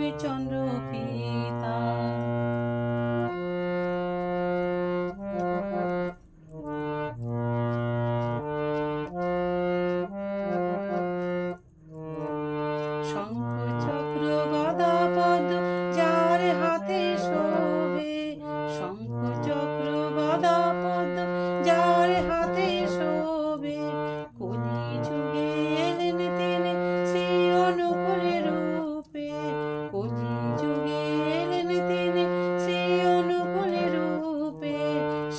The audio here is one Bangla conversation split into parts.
শিবচন্দ্র পিতা। শঙ্খ চক্র গদা পদ্ম যার হাতে শোভে, শঙ্খ চক্র গদা পদ্ম যার হাতে শোভে, কলি যুগে এলেন তিনি শ্রী অনুকূল রূপে, কলি যুগে এলেন তিনি শ্রী অনুকূল রূপে,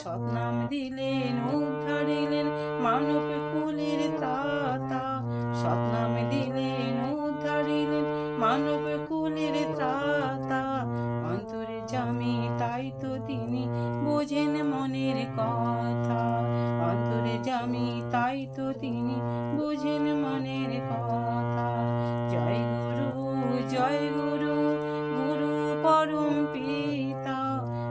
সৎনাম দিলেন উদ্ধারিলেন মানব কুলের ত্রাতা, সৎনাম দিলেন উদ্ধারিলেন মানব কুলের ত্রাতা, অন্তরে জামি তাই তো তিনি বোঝেন মনের কথা, অন্তরে জামি তাই তো তিনি বোঝেন মনের কথা। জয় গুরু জয় গুরু, গুরু পরম পিতা,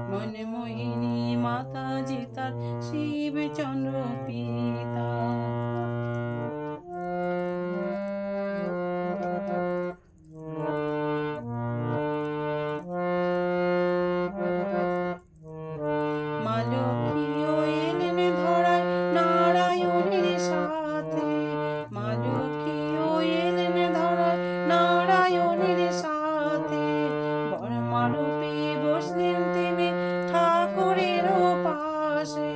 মন মোহিনী মাতা যে তার শিবচন্দ্র পিতা। মা লক্ষ্মীও এলেন ধরায় নারায়ণের সাথে, মা লক্ষ্মীও এলেন ধরায় নারায়ণের সাথে, বর্মা রূপে বসলেন তিনি ঠাকুরের পাশে,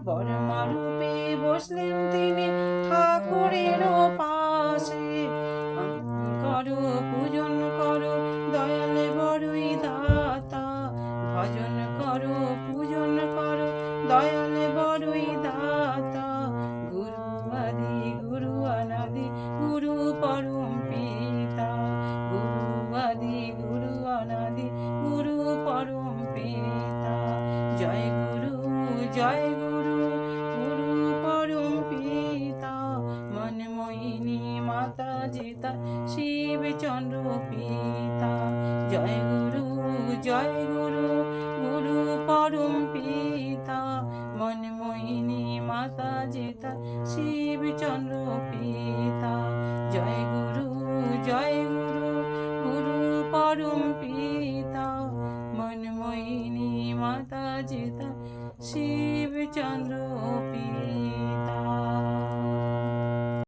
বর্মা রূপে বসলেন তিনি ঠাকুরের পাশে। করো পূজন করো দয়াল বড়ই দাতা, ভজন করো পূজন করো দয়াল বড়ই দাতা, গুরু আদি গুরু অনাদি গুরু পরম পিতা, গুরু আদি গুরু অনাদি গুরু পরম পিতা। জয় গুরু জয় গুরু, গুরু পরম পিতা, মন মোহিনী মাতা যে তার শিবচন্দ্র পিতা। জয় গুরু জয় গুরু, গুরু পরম পিতা, মন মোহিনী মাতা যে তার শিবচন্দ্র পিতা। জয় গুরু জয় গুরু, গুরু পরম পিতা, মন মোহিনী মাতা যে তার শিবচন্দ্র পিতা।